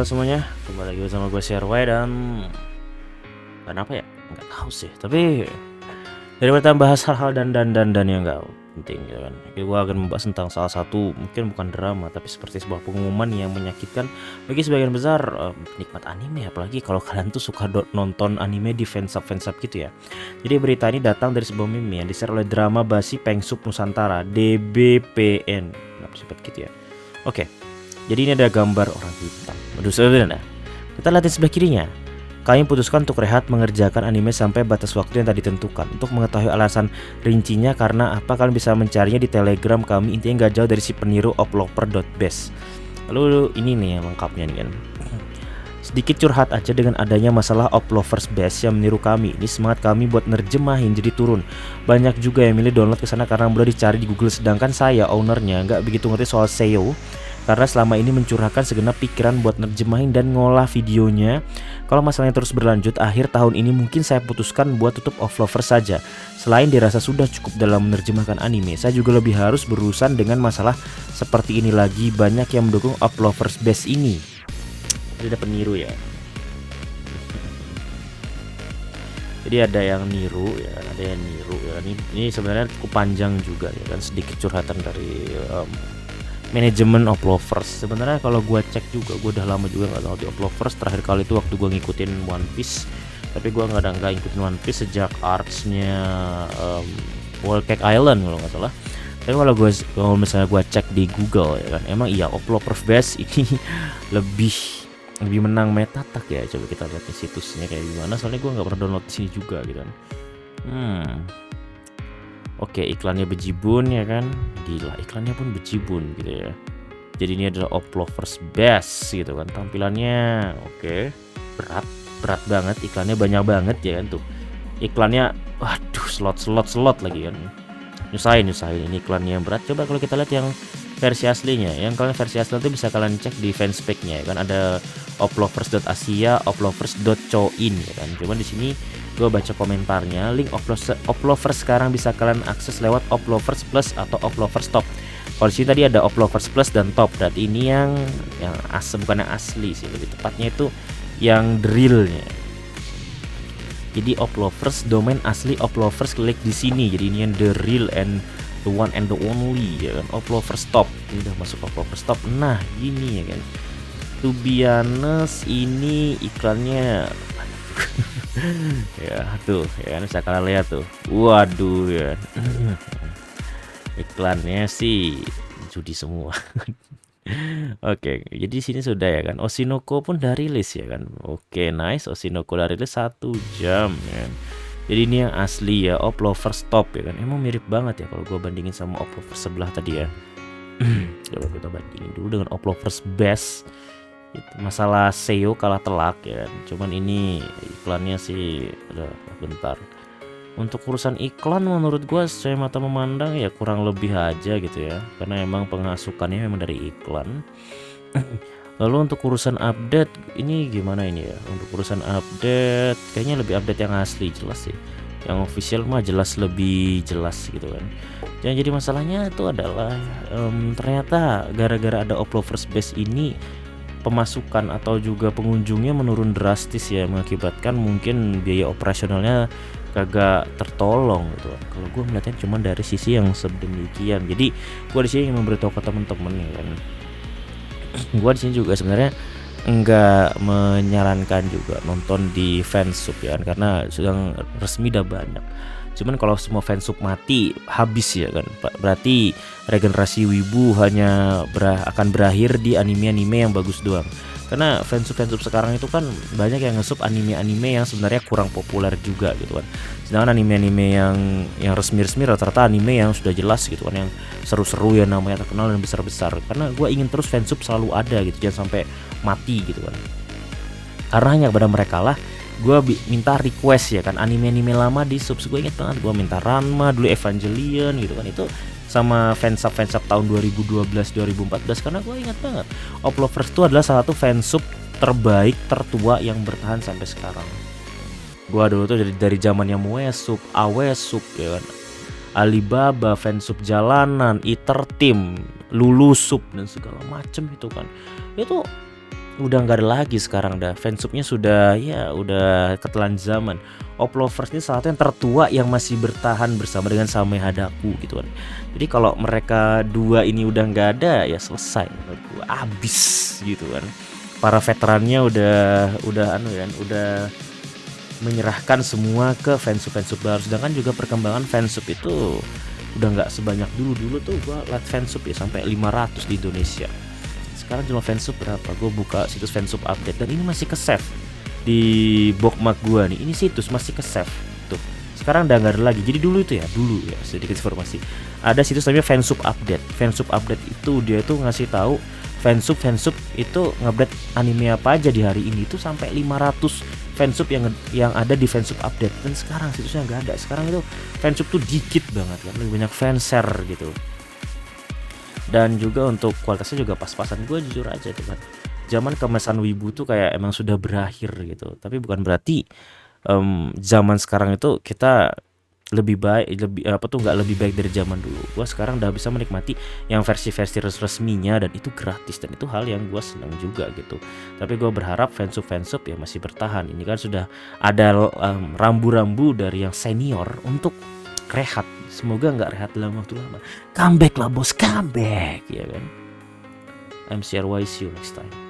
halo semuanya, kembali lagi bersama gue CRY dan apa ya? Nggak tahu sih. Tapi daripada bahas hal-hal dan yang nggak penting gitu kan. Gue akan membahas tentang salah satu mungkin bukan drama tapi seperti sebuah pengumuman yang menyakitkan bagi sebagian besar penikmat anime, apalagi kalau kalian tuh suka nonton anime di fansub gitu ya. Jadi berita ini datang dari sebuah meme yang di-share oleh drama basi Pengsup Nusantara DBPN. Kenapa sifat gitu ya? Oke. Jadi ini ada gambar orang hitam. Aduh sebenarnya. Kita lihat di sebelah kirinya. Kami putuskan untuk rehat mengerjakan anime sampai batas waktu yang tadi ditentukan. Untuk mengetahui alasan rincinya karena apa, kalian bisa mencarinya di Telegram kami. Intinya nggak jauh dari si peniru oploper.best. Lalu ini nih yang lengkapnya nih kan. Sedikit curhat aja dengan adanya masalah Oplovers Best yang meniru kami. Ini semangat kami buat nerjemahin jadi turun. Banyak juga yang milih download kesana karena mudah dicari di Google. Sedangkan saya ownernya nggak begitu ngerti soal SEO karena selama ini mencurahkan segenap pikiran buat nerjemahin dan ngolah videonya. Kalau masalahnya terus berlanjut, akhir tahun ini mungkin saya putuskan buat tutup Oplovers saja. Selain dirasa sudah cukup dalam menerjemahkan anime, saya juga lebih harus berurusan dengan masalah seperti ini lagi. Banyak yang mendukung Oplovers Best ini. Ada peniru ya. Jadi ada yang niru ya, ada yang niru ya. Ini sebenarnya cukup panjang juga ya kan, sedikit curhatan dari manajemen Oplovers. Sebenarnya kalau gue cek juga, gue udah lama juga nggak tahu di Oplovers. Terakhir kali itu waktu gue ngikutin One Piece, tapi gue nggak ngikutin One Piece sejak arcs-nya World Cake Island kalau nggak salah. Tapi kalau misalnya gue cek di Google ya kan, emang iya Oplovers Best ini lebih menang Metatak ya. Coba kita lihat di situsnya kayak gimana, soalnya gue nggak pernah download di sini juga gitu kan. Oke, iklannya bejibun ya kan, gila iklannya pun bejibun gitu ya. Jadi ini adalah Oplovers Best gitu kan, tampilannya oke, berat banget, iklannya banyak banget ya kan tuh. Iklannya waduh, slot lagi kan, nyusahin ini iklannya yang berat. Coba kalau kita lihat yang versi aslinya, yang kalian versi asli itu bisa kalian cek di fanspage-nya ya kan, ada oplovers.asia, oplovers.coin ya kan. Cuman di sini gue baca komentarnya, link Oplovers sekarang bisa kalian akses lewat Oplovers Plus atau Oplovers Top. Kalau di sini tadi ada Oplovers Plus dan Top, berarti ini yang bukan yang asli sih, lebih tepatnya itu yang drillnya. Jadi Oplovers domain asli Oplovers, klik di sini. Jadi ini yang the real and the one and the only ya kan, Oplovers Top. Ini udah masuk Oplovers Top. Nah gini ya kan, to be honest ini iklannya ya tuh ya kan, bisa kalian lihat tuh, waduh ya. Iklannya sih judi semua. Oke, jadi di sini sudah ya kan, Oshinoko pun udah rilis ya kan. Oke, nice, Oshinoko udah rilis 1 jam ya. Jadi ini yang asli ya, Oplovers Top ya kan. Emang mirip banget ya kalau gue bandingin sama Oplovers sebelah tadi ya. Coba kita bandingin dulu dengan Oplovers Best. Itu masalah SEO kalah telak ya kan. Cuman ini iklannya sih bentar. Untuk urusan iklan menurut gue saya mata memandang ya kurang lebih aja gitu ya, karena emang penghasukannya memang dari iklan. Lalu untuk urusan update ini gimana ini ya? Untuk urusan update kayaknya lebih update yang asli jelas sih. Yang official mah jelas lebih jelas gitu kan. Dan jadi masalahnya itu adalah ternyata gara-gara ada Oplovers Best ini pemasukan atau juga pengunjungnya menurun drastis ya, mengakibatkan mungkin biaya operasionalnya kagak tertolong gitu. Kalau gue melihatnya cuma dari sisi yang sedemikian. Jadi gue di sini memberitahu ke temen-temen ya kan. Gue di sini juga sebenarnya enggak menyarankan juga nonton di fansub ya kan, karena sudah resmi udah banyak. Cuman kalau semua fansub mati habis ya kan, berarti regenerasi wibu hanya akan berakhir di anime-anime yang bagus doang. Karena fansub sekarang itu kan banyak yang nge-sub anime-anime yang sebenarnya kurang populer juga gitu kan. Sedangkan anime-anime yang resmi-resmi rata-rata anime yang sudah jelas gitu kan, yang seru-seru ya, namanya terkenal dan besar-besar. Karena gue ingin terus fansub selalu ada gitu, jangan sampai mati gitu kan. Karena hanya kepada mereka lah gue minta request ya kan, anime-anime lama di sub. Gue inget banget gue minta Ranma dulu, Evangelion gitu kan, itu sama fansub tahun 2012-2014. karena gue ingat banget Oplovers itu adalah salah satu fansub terbaik tertua yang bertahan sampai sekarang. Gue dulu tuh dari zamannya Moesub, Awesub ya kan, Alibaba, fansub jalanan, Iter Team, Lulusub dan segala macem itu kan. Itu udah nggak ada lagi sekarang dah. Fansubnya sudah ya udah ketelan zaman. Oplovers ini salah satu yang tertua yang masih bertahan bersama dengan Same Hadaku gitu kan. Jadi kalau mereka dua ini udah nggak ada ya selesai menurut gua, abis gitu kan. Para veterannya udah anu kan, udah menyerahkan semua ke fansub baru. Sedangkan juga perkembangan fansub itu udah nggak sebanyak dulu tuh gua liat fansub ya sampai 500 di Indonesia. Sekarang cuma fansub berapa? Gue buka situs fansub update dan ini masih ke save di bookmark gua nih. Ini situs masih ke save tuh. Sekarang udah nggak ada lagi. Jadi dulu ya sedikit informasi. Ada situs namanya fansub update. Fansub update itu dia tuh ngasih tahu fansub itu ngupdate anime apa aja di hari ini, itu sampai 500 fansub yang ada di fansub update. Dan sekarang situsnya nggak ada. Sekarang itu fansub tuh dikit banget kan, lebih banyak fanshare gitu. Dan juga untuk kualitasnya juga pas-pasan, gue jujur aja tuh kan, zaman kemesan wibu tuh kayak emang sudah berakhir gitu. Tapi bukan berarti zaman sekarang itu kita lebih baik, nggak lebih baik dari zaman dulu. Gue sekarang udah bisa menikmati yang versi-versi resminya dan itu gratis, dan itu hal yang gue senang juga gitu. Tapi gue berharap fansub ya masih bertahan. Ini kan sudah ada rambu-rambu dari yang senior untuk rehat. Semoga nggak rehat dalam waktu lama. Comeback lah bos, comeback ya kan. MCRY, see you next time.